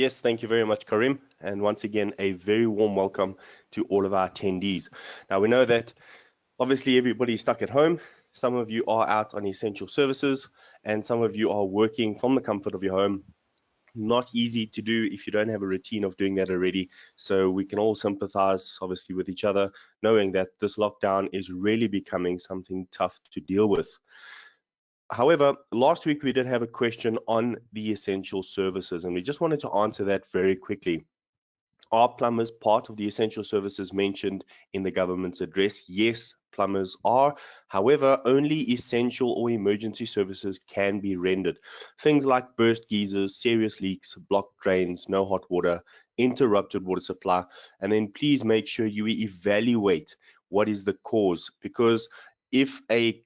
Yes, thank you very much, Karim. And once again, a very warm welcome to all of our attendees. Now, we know that obviously everybody's stuck at home. Some of you are out on essential services, and some of you are working from the comfort of your home. Not easy to do if you don't have a routine of doing that already. So we can all sympathize, obviously, with each other, knowing that this lockdown is really becoming something tough to deal with. However, last week we did have a question on the essential services, and we just wanted to answer that very quickly. Are plumbers part of the essential services mentioned in the government's address? Yes, plumbers are. However, only essential or emergency services can be rendered. Things like burst geysers, serious leaks, blocked drains, no hot water, interrupted water supply. And then please make sure you evaluate what is the cause, because if a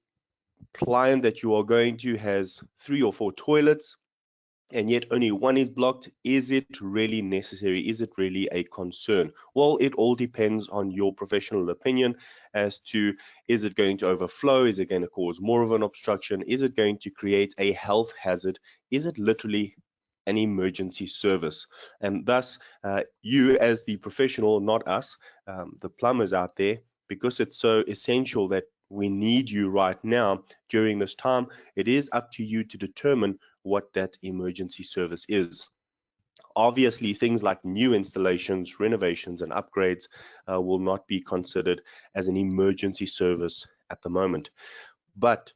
client that you are going to has 3 or 4 toilets and yet only one is blocked, is it really necessary? Is it really a concern? Well, it all depends on your professional opinion as to, is it going to overflow? Is it going to cause more of an obstruction? Is it going to create a health hazard? Is it literally an emergency service? And thus, you as the professional, not us, the plumbers out there, because it's so essential that we need you right now during this time, it is up to you to determine what that emergency service is. Obviously, things like new installations, renovations, and upgrades will not be considered as an emergency service at the moment. But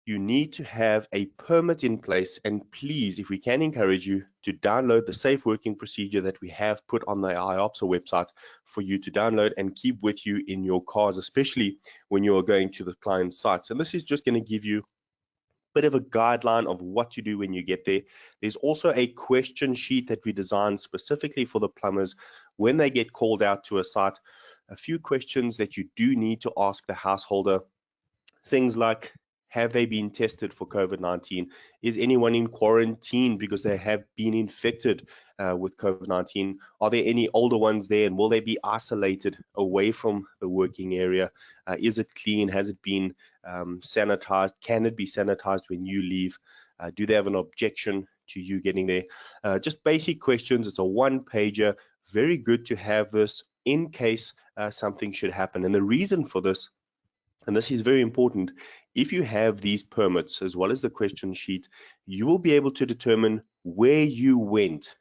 you need to have a permit in place, and please, if we can encourage you to download the safe working procedure that we have put on the Iopsa website for you to download and keep with you in your cars, especially when you are going to the client sites. And this is just going to give you bit of a guideline of what to do when you get there. There's also a question sheet that we designed specifically for the plumbers when they get called out to a site. A few questions that you do need to ask the householder. Things like, have they been tested for COVID-19? Is anyone in quarantine because they have been infected with COVID-19? Are there any older ones there, and will they be isolated away from the working area? Is it clean? Has it been sanitized? Can it be sanitized when you leave? Do they have an objection to you getting there? Just basic questions. It's a one-pager. Very good to have this in case something should happen. And the reason for this, and this is very important, if you have these permits as well as the question sheet, you will be able to determine where you went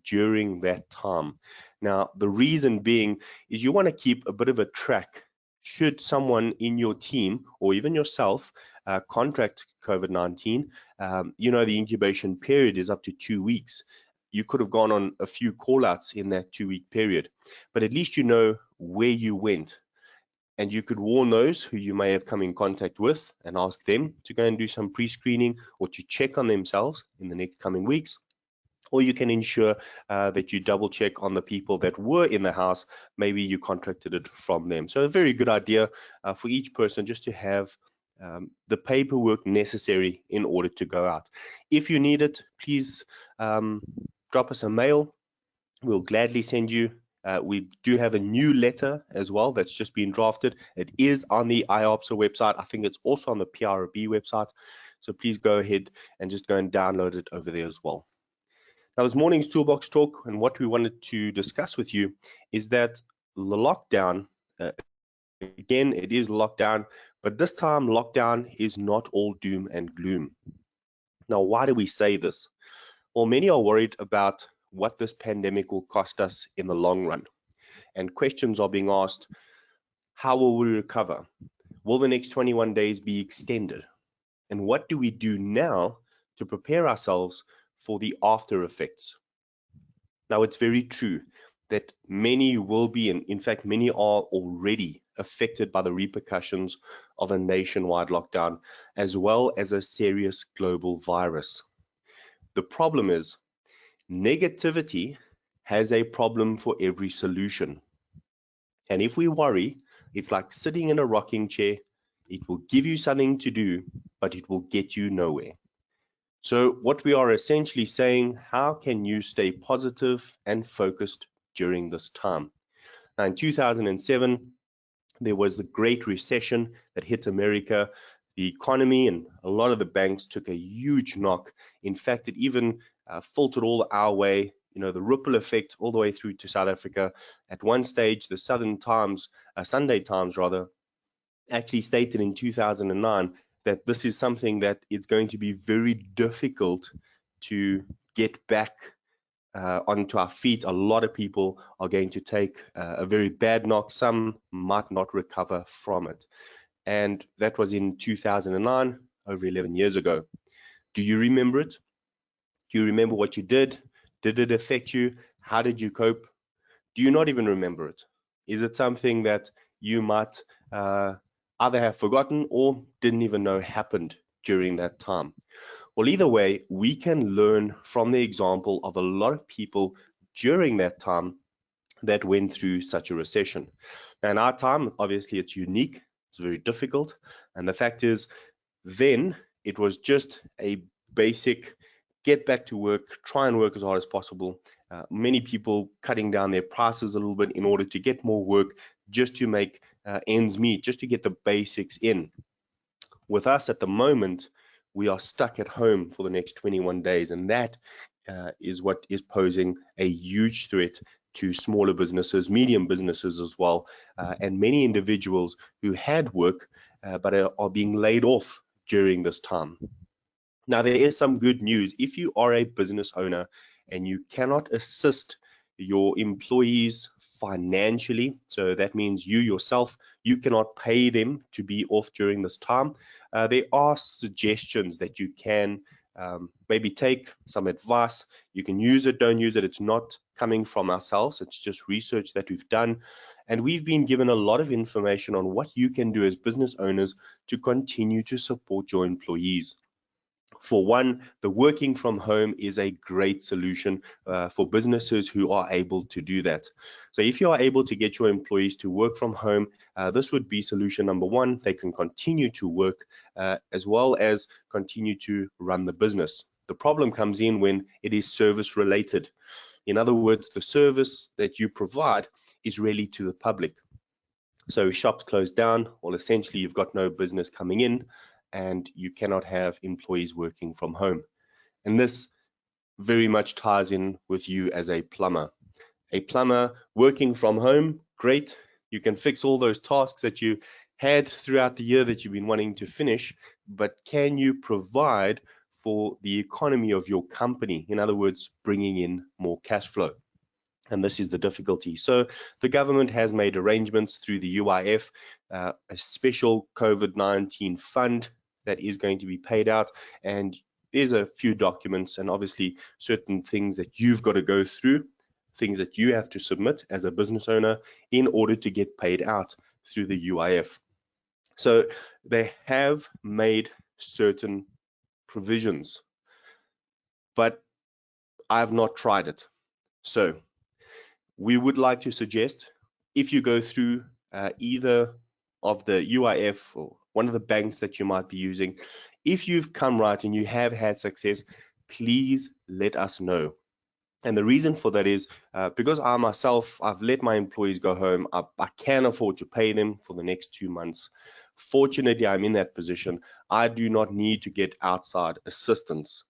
during that time. Now, the reason being is you want to keep a bit of a track. Should someone in your team or even yourself contract COVID-19, the incubation period is up to 2 weeks. You could have gone on a few call-outs in that 2-week period, but at least you know where you went. And you could warn those who you may have come in contact with and ask them to go and do some pre-screening or to check on themselves in the next coming weeks. Or you can ensure that you double check on the people that were in the house. Maybe you contracted it from them. So a very good idea for each person just to have the paperwork necessary in order to go out. If you need it, please drop us a mail. We'll gladly send you. We do have a new letter as well that's just been drafted. It is on the Iopsa website. I think it's also on the PRB website. So please go ahead and just go and download it over there as well. Now, this morning's Toolbox Talk and what we wanted to discuss with you is that the lockdown, again, it is lockdown, but this time lockdown is not all doom and gloom. Now, why do we say this? Well, many are worried about what this pandemic will cost us in the long run. And questions are being asked, how will we recover? Will the next 21 days be extended? And what do we do now to prepare ourselves for the after effects? Now, it's very true that many will be, and in fact, many are already affected by the repercussions of a nationwide lockdown, as well as a serious global virus. The problem is, negativity has a problem for every solution. And if we worry, it's like sitting in a rocking chair. It will give you something to do, but it will get you nowhere. So what we are essentially saying, how can you stay positive and focused during this time? Now, in 2007, there was the Great Recession that hit America. The economy and a lot of the banks took a huge knock. In fact, it even filtered all our way the ripple effect all the way through to South Africa. At one stage, the Sunday Times rather, actually stated in 2009 that this is something that it's going to be very difficult to get back onto our feet. A lot of people are going to take a very bad knock. Some might not recover from it. And that was in 2009, over 11 years ago. Do you remember it? Do you remember what you did? Did it affect you? How did you cope? Do you not even remember it? Is it something that you might either have forgotten or didn't even know happened during that time? Well, either way, we can learn from the example of a lot of people during that time that went through such a recession. Now, in our time, obviously, it's unique, it's very difficult. And the fact is, then it was just a basic get back to work, try and work as hard as possible. Many people cutting down their prices a little bit in order to get more work, just to make ends meet, just to get the basics in. With us at the moment, we are stuck at home for the next 21 days, and that is what is posing a huge threat to smaller businesses, medium businesses as well, and many individuals who had work but are being laid off during this time. Now, there is some good news. If you are a business owner and you cannot assist your employees financially, so that means you yourself, you cannot pay them to be off during this time, there are suggestions that you can maybe take some advice. You can use it, don't use it. It's not coming from ourselves. It's just research that we've done. And we've been given a lot of information on what you can do as business owners to continue to support your employees. For one, the working from home is a great solution for businesses who are able to do that. So if you are able to get your employees to work from home, this would be solution number one. They can continue to work as well as continue to run the business. The problem comes in when it is service related. In other words, the service that you provide is really to the public. So shops close down, well, essentially you've got no business coming in and you cannot have employees working from home. And this very much ties in with you as a plumber. A plumber working from home, great. You can fix all those tasks that you had throughout the year that you've been wanting to finish, but can you provide for the economy of your company? In other words, bringing in more cash flow. And this is the difficulty. So the government has made arrangements through the UIF, a special COVID-19 fund that is going to be paid out. And there's a few documents and obviously certain things that you've got to go through, things that you have to submit as a business owner in order to get paid out through the UIF. So they have made certain provisions, but I have not tried it. So we would like to suggest, if you go through either of the UIF or one of the banks that you might be using, if you've come right and you have had success, please let us know. And the reason for that is because I myself, I've let my employees go home. I can afford to pay them for the next 2 months. Fortunately, I'm in that position. I do not need to get outside assistance.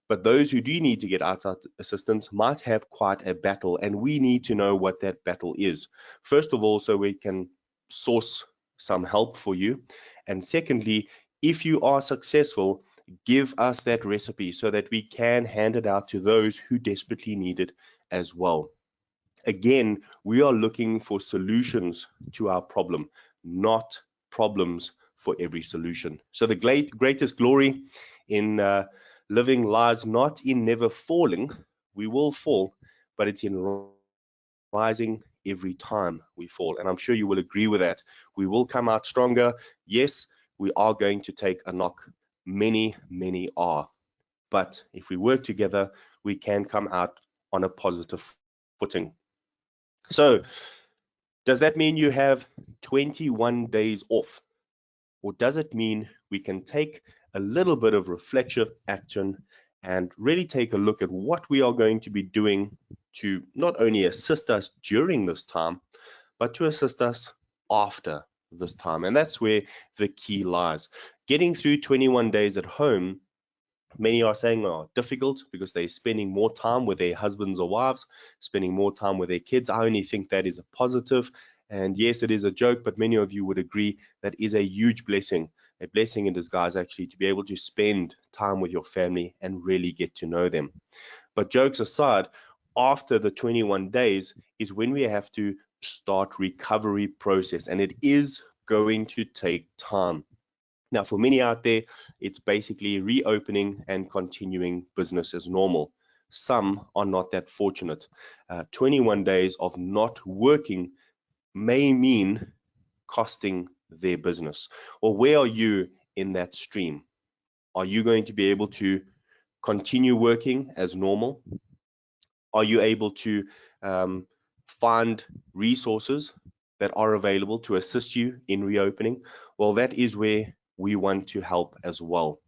But those who do need to get outside assistance might have quite a battle, and we need to know what that battle is. First of all, so we can source some help for you. And secondly, if you are successful, give us that recipe so that we can hand it out to those who desperately need it as well. Again, we are looking for solutions to our problem, not problems for every solution. So the greatest glory in living lies not in never falling. We will fall, but it's in rising every time we fall. And I'm sure you will agree with that. We will come out stronger. Yes, we are going to take a knock. Many are. But if we work together, we can come out on a positive footing. So does that mean you have 21 days off? Or does it mean we can take a little bit of reflective action and really take a look at what we are going to be doing to not only assist us during this time, but to assist us after this time? And that's where the key lies. Getting through 21 days at home Many are saying are difficult because they're spending more time with their husbands or wives, spending more time with their kids. I only think that is a positive. And yes, it is a joke, but many of you would agree that is a huge blessing, a blessing in disguise, actually, to be able to spend time with your family and really get to know them. But jokes aside, after the 21 days is when we have to start recovery process, and it is going to take time. Now, for many out there, it's basically reopening and continuing business as normal. Some are not that fortunate. 21 days of not working may mean costing their business. Or where are you in that stream? Are you going to be able to continue working as normal? Are you able to um, find resources that are available to assist you in reopening? Well, that is where we want to help as well.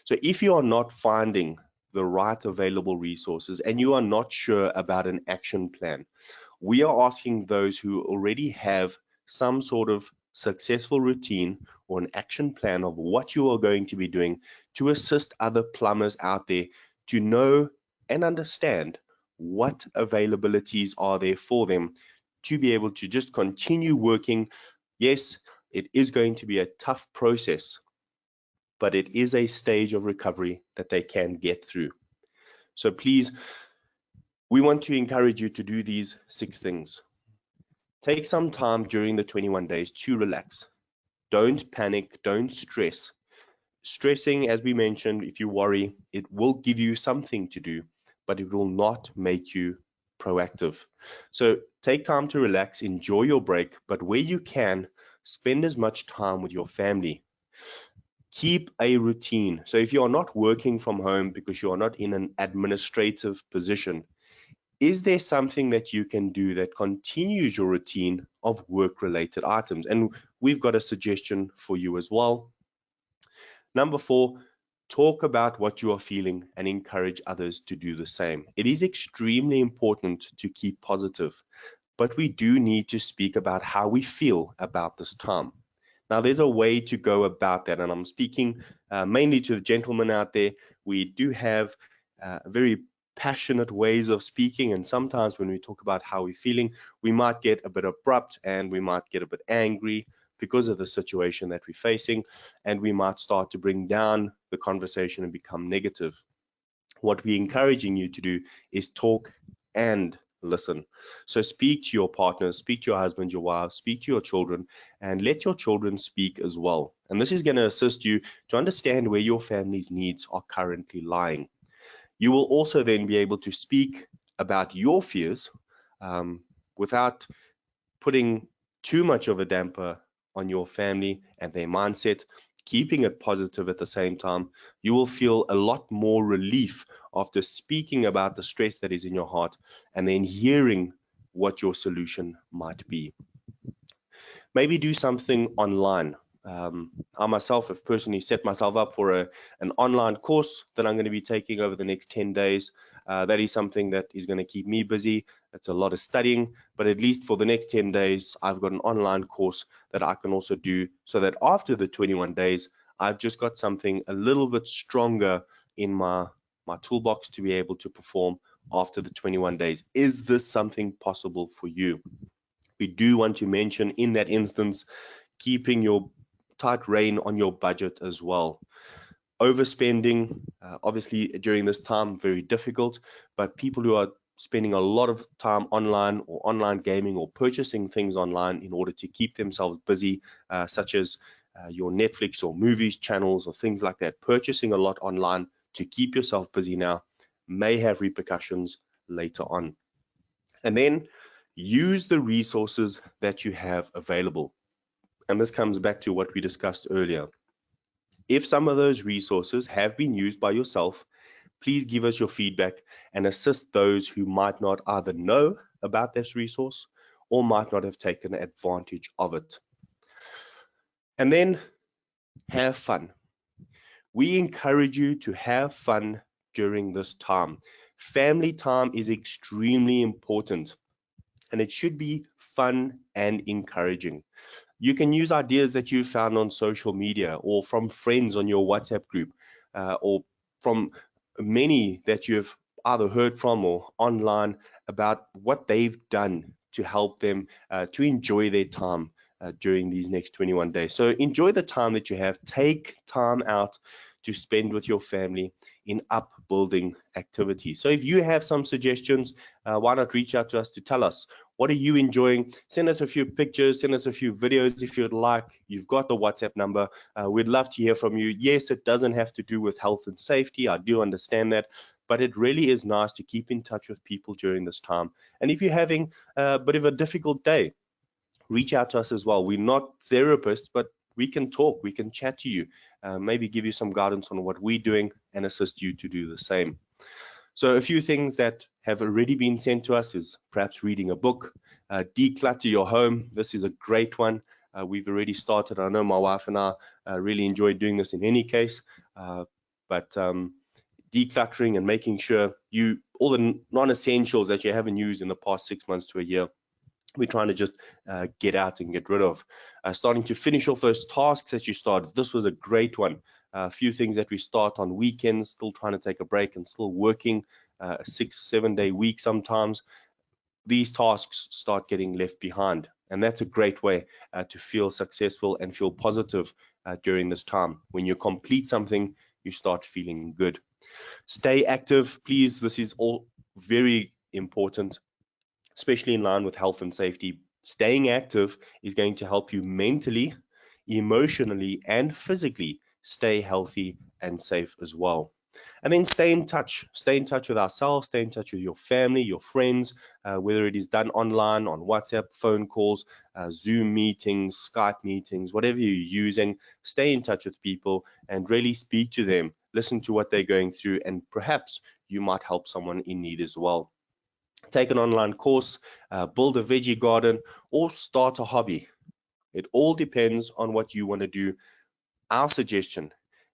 So if you are not finding the right available resources and you are not sure about an action plan, we are asking those who already have some sort of successful routine or an action plan of what you are going to be doing to assist other plumbers out there to know and understand what availabilities are there for them to be able to just continue working. Yes, it is going to be a tough process, but it is a stage of recovery that they can get through. So please, we want to encourage you to do these 6 things. Take some time during the 21 days to relax. Don't panic, don't stress. Stressing, as we mentioned, if you worry, it will give you something to do, but it will not make you proactive. So take time to relax, enjoy your break, but where you can, spend as much time with your family. Keep a routine. So if you are not working from home because you are not in an administrative position, is there something that you can do that continues your routine of work-related items? And we've got a suggestion for you as well. Number 4, talk about what you are feeling and encourage others to do the same. It is extremely important to keep positive, but we do need to speak about how we feel about this time. Now, there's a way to go about that, and I'm speaking mainly to the gentlemen out there. We do have very passionate ways of speaking, and sometimes when we talk about how we're feeling, we might get a bit abrupt and we might get a bit angry because of the situation that we're facing, and we might start to bring down the conversation and become negative. What we're encouraging you to do is talk and listen. So speak to your partner, speak to your husband, your wife, speak to your children, and let your children speak as well. And this is going to assist you to understand where your family's needs are currently lying. You will also then be able to speak about your fears without putting too much of a damper on your family and their mindset, keeping it positive at the same time. You will feel a lot more relief after speaking about the stress that is in your heart and then hearing what your solution might be. Maybe do something online. I myself have personally set myself up for an online course that I'm going to be taking over the next 10 days. That is something that is going to keep me busy. It's a lot of studying, but at least for the next 10 days, I've got an online course that I can also do so that after the 21 days, I've just got something a little bit stronger in my toolbox to be able to perform after the 21 days. Is this something possible for you? We do want to mention in that instance, keeping your tight rein on your budget as well. Overspending, obviously during this time, very difficult, but people who are spending a lot of time online or online gaming or purchasing things online in order to keep themselves busy, such as your Netflix or movies channels or things like that, purchasing a lot online to keep yourself busy now may have repercussions later on. And then use the resources that you have available. And this comes back to what we discussed earlier. If some of those resources have been used by yourself, please give us your feedback and assist those who might not either know about this resource or might not have taken advantage of it. And then have fun. We encourage you to have fun during this time. Family time is extremely important, and it should be fun and encouraging. You can use ideas that you found on social media or from friends on your WhatsApp group, or from many that you've either heard from or online about what they've done to help them to enjoy their time during these next 21 days. So enjoy the time that you have. Take time out to spend with your family in upbuilding activities. So if you have some suggestions, why not reach out to us to tell us, what are you enjoying? Send us a few pictures, send us a few videos if you'd like. You've got the WhatsApp number. We'd love to hear from you. Yes, it doesn't have to do with health and safety. I do understand that, but it really is nice to keep in touch with people during this time. And if you're having a bit of a difficult day, reach out to us as well. We're not therapists, but we can talk, we can chat to you, maybe give you some guidance on what we're doing and assist you to do the same. So a few things that have already been sent to us is perhaps reading a book, declutter your home. This is a great one. We've already started. I know my wife and I really enjoy doing this in any case, but decluttering and making sure all the non-essentials that you haven't used in the past 6 months to a year, we're trying to just get out and get rid of. Starting to finish off those tasks that you started. This was a great one. A few things that we start on weekends, still trying to take a break and still working a 6-7 day week sometimes. These tasks start getting left behind. And that's a great way to feel successful and feel positive during this time. When you complete something, you start feeling good. Stay active, please. This is all very important, especially in line with health and safety. Staying active is going to help you mentally, emotionally, and physically stay healthy and safe as well. And then stay in touch. Stay in touch with ourselves, stay in touch with your family, your friends, whether it is done online, on WhatsApp, phone calls, Zoom meetings, Skype meetings, whatever you're using. Stay in touch with people and really speak to them, listen to what they're going through, and perhaps you might help someone in need as well. Take an online course, build a veggie garden, or start a hobby. It all depends on what you want to do. Our suggestion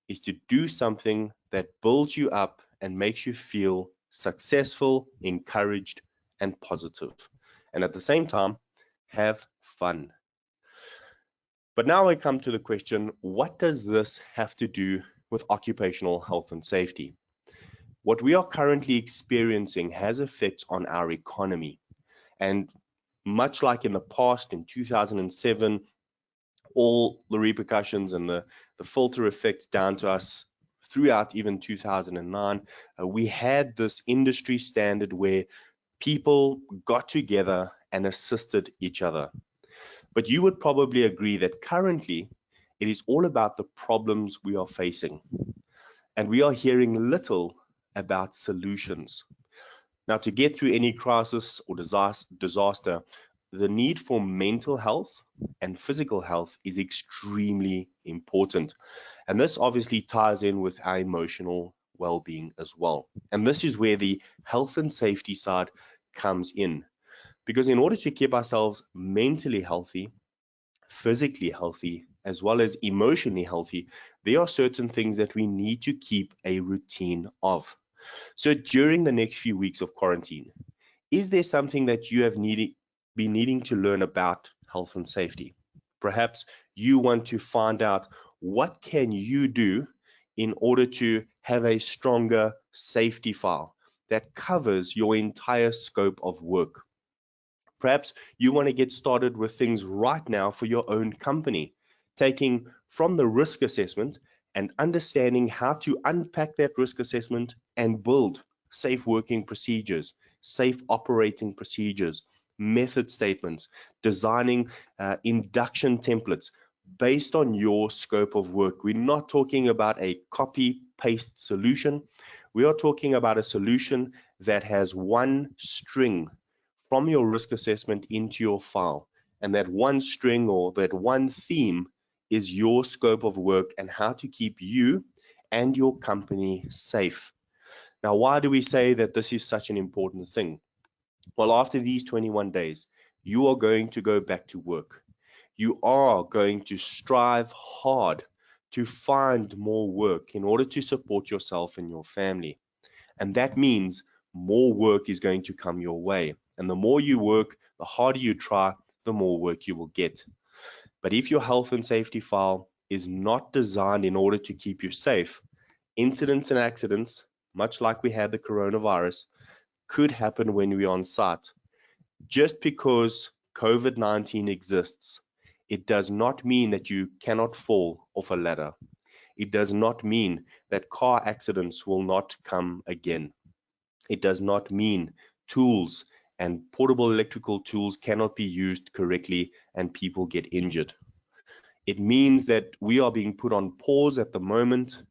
is to do something that builds you up and makes you feel successful, encouraged, and positive. And at the same time, have fun. But now I come to the question, what does this have to do with occupational health and safety? What we are currently experiencing has effects on our economy. And much like in the past, in 2007, all the repercussions and the filter effects down to us throughout even 2009, we had this industry standard where people got together and assisted each other. But you would probably agree that currently it is all about the problems we are facing, and we are hearing little about solutions. Now, to get through any crisis or disaster, the need for mental health and physical health is extremely important. And this obviously ties in with our emotional well-being as well. And this is where the health and safety side comes in. Because in order to keep ourselves mentally healthy, physically healthy, as well as emotionally healthy, there are certain things that we need to keep a routine of. So during the next few weeks of quarantine, is there something that you have been needing to learn about health and safety? Perhaps you want to find out what can you do in order to have a stronger safety file that covers your entire scope of work. Perhaps you want to get started with things right now for your own company, taking from the risk assessment and understanding how to unpack that risk assessment and build safe working procedures, safe operating procedures, method statements, designing induction templates based on your scope of work. We're not talking about a copy paste solution. We are talking about a solution that has one string from your risk assessment into your file. And that one string or that one theme is your scope of work and how to keep you and your company safe. Now, why do we say that this is such an important thing? Well, after these 21 days, you are going to go back to work. You are going to strive hard to find more work in order to support yourself and your family. And that means more work is going to come your way. And the more you work, the harder you try, the more work you will get. But if your health and safety file is not designed in order to keep you safe, Incidents and accidents, much like we had the coronavirus, could happen when we're on site. Just because COVID-19 exists, it does not mean that you cannot fall off a ladder. It does not mean that car accidents will not come again. It does not mean tools and portable electrical tools cannot be used correctly and people get injured. It means that we are being put on pause at the moment.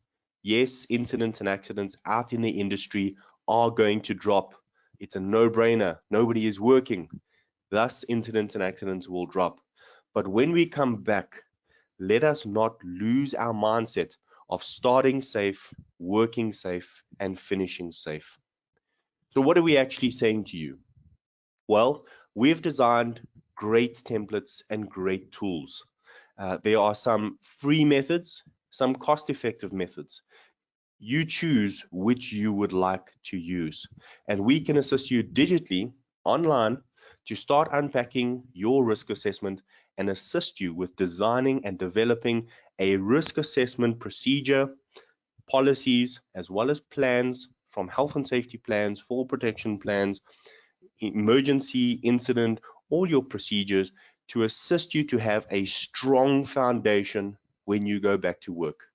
Yes, incidents and accidents out in the industry are going to drop. It's a no-brainer. Nobody is working. Thus, incidents and accidents will drop. But when we come back, let us not lose our mindset of starting safe, working safe, and finishing safe. So what are we actually saying to you? Well, we've designed great templates and great tools. There are some free methods, some cost-effective methods. You choose which you would like to use, and we can assist you digitally online to start unpacking your risk assessment and assist you with designing and developing a risk assessment procedure, policies, as well as plans, from health and safety plans, fall protection plans, emergency incident, all your procedures, to assist you to have a strong foundation when you go back to work.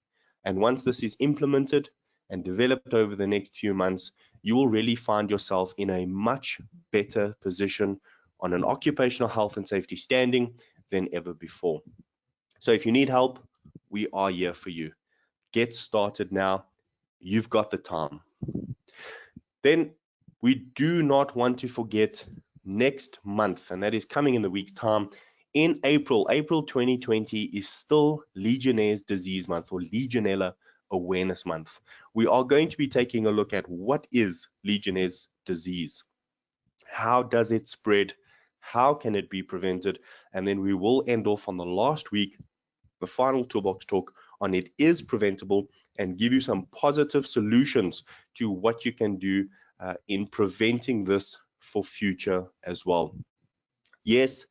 And once this is implemented and developed over the next few months, you will really find yourself in a much better position on an occupational health and safety standing than ever before. So if you need help, we are here for you. Get started now. You've got the time. Then we do not want to forget next month, and that is coming in the week's time. In April 2020 is still Legionnaire's Disease Month, or Legionella Awareness Month. We are going to be taking a look at what is Legionnaire's disease. How does it spread? How can it be prevented? And then we will end off on the last week, the final toolbox talk on it is preventable, and give you some positive solutions to what you can do in preventing this for future as well. Yes,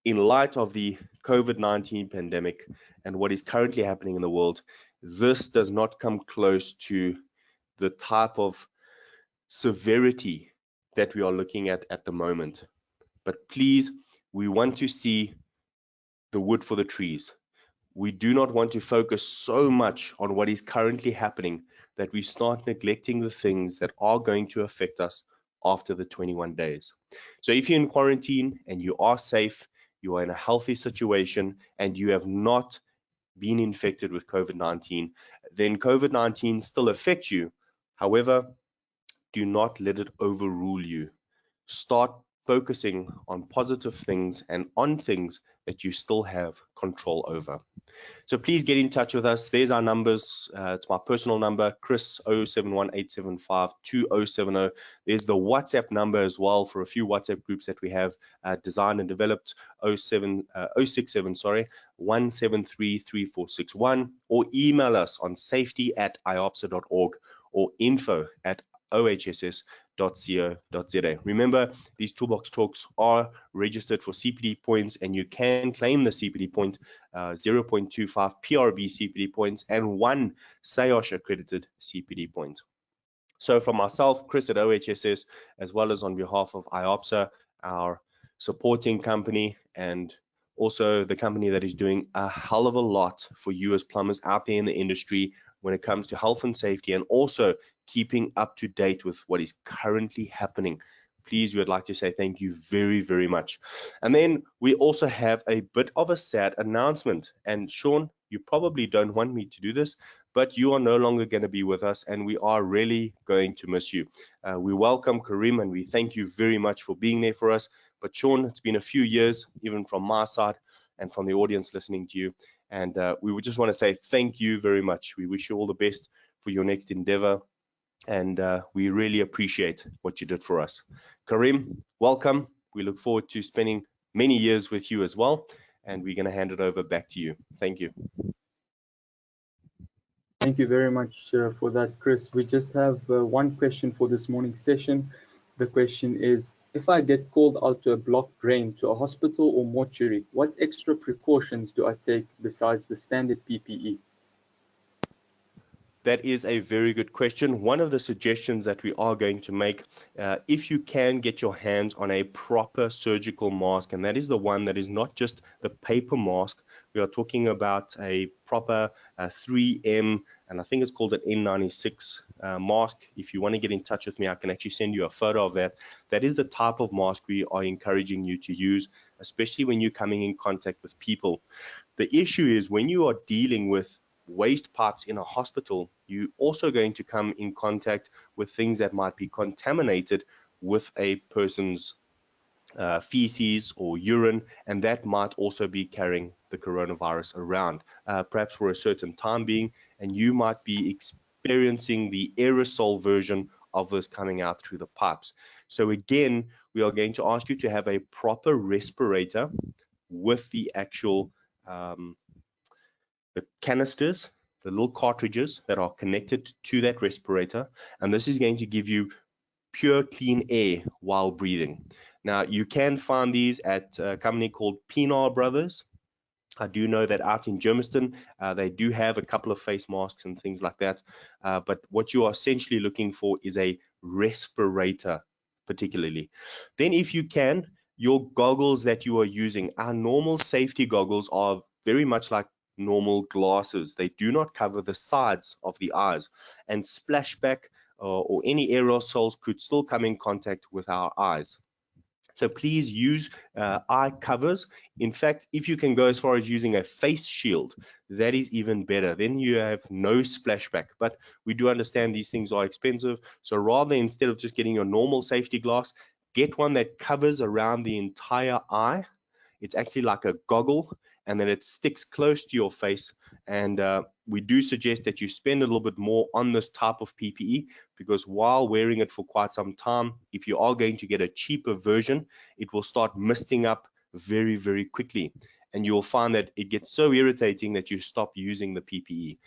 in light of the COVID-19 pandemic and what is currently happening in the world, this does not come close to the type of severity that we are looking at the moment. But please, we want to see the wood for the trees. We do not want to focus so much on what is currently happening that we start neglecting the things that are going to affect us after the 21 days. So if you're in quarantine and you are safe, you are in a healthy situation, and you have not been infected with COVID-19, then COVID-19 still affects you. However, do not let it overrule you. Start focusing on positive things and on things that you still have control over. So please get in touch with us. There's our numbers. It's my personal number, Chris 0718752070. There's the WhatsApp number as well for a few WhatsApp groups that we have designed and developed, 067 1733461, or email us on safety@iopsa.org or info@ohss.co.za. Remember, these toolbox talks are registered for CPD points, and you can claim the CPD point, 0.25 PRB CPD points and 1 SAOSH accredited CPD point. So from myself, Chris at OHSS, as well as on behalf of Iopsa, our supporting company, and also the company that is doing a hell of a lot for you as plumbers out there in the industry when it comes to health and safety, and also keeping up to date with what is currently happening. Please, we would like to say thank you very, very much. And then we also have a bit of a sad announcement. And Sean, you probably don't want me to do this, but you are no longer going to be with us, and we are really going to miss you. We welcome Karim, and we thank you very much for being there for us. But Sean, it's been a few years, even from my side and from the audience listening to you. And we would just want to say thank you very much. We wish you all the best for your next endeavor, and we really appreciate what you did for us. Karim, welcome. We look forward to spending many years with you as well, and we're going to hand it over back to you. Thank you. Thank you very much for that, Chris. We just have one question for this morning's session. The question is, if I get called out to a blocked drain to a hospital or mortuary, what extra precautions do I take besides the standard PPE? That is a very good question. One of the suggestions that we are going to make, if you can get your hands on a proper surgical mask, and that is the one that is not just the paper mask. We are talking about a proper 3M, and I think it's called an N96 mask. If you want to get in touch with me, I can actually send you a photo of that. That is the type of mask we are encouraging you to use, especially when you're coming in contact with people. The issue is when you are dealing with waste pipes in a hospital, you're also going to come in contact with things that might be contaminated with a person's feces or urine, and that might also be carrying the coronavirus around, perhaps for a certain time being, and you might be experiencing the aerosol version of this coming out through the pipes. So again, we are going to ask you to have a proper respirator with the actual the canisters, the little cartridges that are connected to that respirator, and this is going to give you pure clean air while breathing. Now, you can find these at a company called Pinar Brothers. I do know that out in Germiston, they do have a couple of face masks and things like that. But what you are essentially looking for is a respirator, particularly. Then, if you can, your goggles that you are using, our normal safety goggles are very much like normal glasses. They do not cover the sides of the eyes, and splashback or any aerosols could still come in contact with our eyes. So please use eye covers. In fact, if you can go as far as using a face shield, that is even better. Then you have no splashback. But we do understand these things are expensive. So rather, instead of just getting your normal safety glass, get one that covers around the entire eye. It's actually like a goggle, and then it sticks close to your face. And we do suggest that you spend a little bit more on this type of PPE, because while wearing it for quite some time, if you are going to get a cheaper version, it will start misting up very, very quickly. And you'll find that it gets so irritating that you stop using the PPE.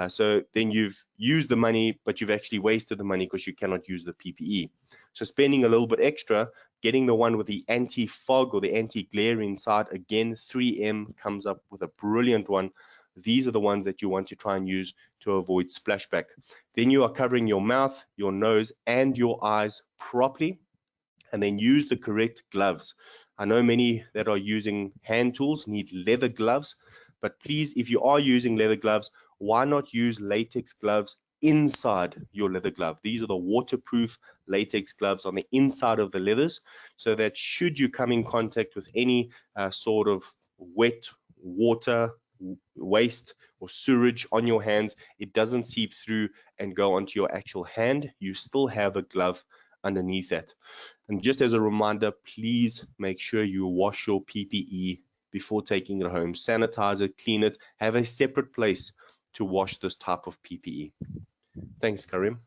So then you've used the money, but you've actually wasted the money because you cannot use the PPE. So spending a little bit extra, getting the one with the anti-fog or the anti-glare inside, again, 3M comes up with a brilliant one. These are the ones that you want to try and use to avoid splashback. Then you are covering your mouth, your nose, and your eyes properly, and then use the correct gloves. I know many that are using hand tools need leather gloves, but please, if you are using leather gloves, why not use latex gloves inside your leather glove? These are the waterproof latex gloves on the inside of the leathers, so that should you come in contact with any sort of wet water, waste, or sewage on your hands, it doesn't seep through and go onto your actual hand. You still have a glove underneath that. And just as a reminder, please make sure you wash your PPE before taking it home. Sanitize it, clean it, have a separate place to wash this type of PPE. Thanks, Karim.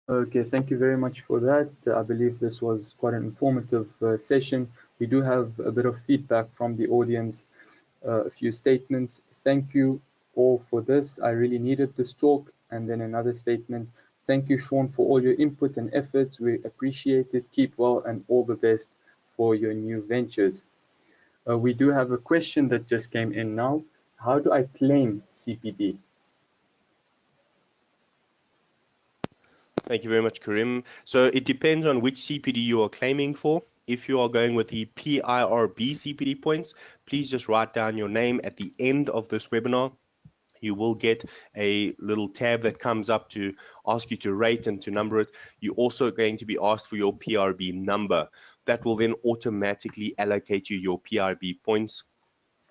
Okay, thank you very much for that. I believe this was quite an informative session. We do have a bit of feedback from the audience, a few statements. Thank you all for this. I really needed this talk. And then another statement. Thank you, Sean, for all your input and efforts. We appreciate it. Keep well and all the best for your new ventures. We do have a question that just came in now. How do I claim CPD? Thank you very much, Karim. So it depends on which CPD you are claiming for. If you are going with the PIRB CPD points, please just write down your name at the end of this webinar. You will get a little tab that comes up to ask you to rate and to number it. You're also going to be asked for your PRB number. That will then automatically allocate you your PRB points.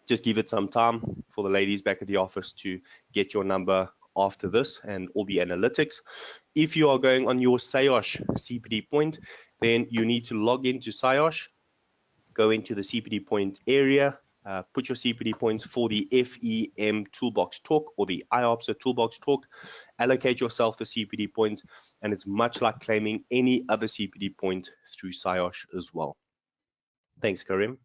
Just give it some time for the ladies back at the office to get your number after this and all the analytics. If you are going on your SIOSH CPD point, then you need to log into SIOSH, go into the CPD point area, put your CPD points for the FEM toolbox talk or the Iopsa toolbox talk, allocate yourself the CPD point, and it's much like claiming any other CPD point through SIOSH as well. Thanks, Karim.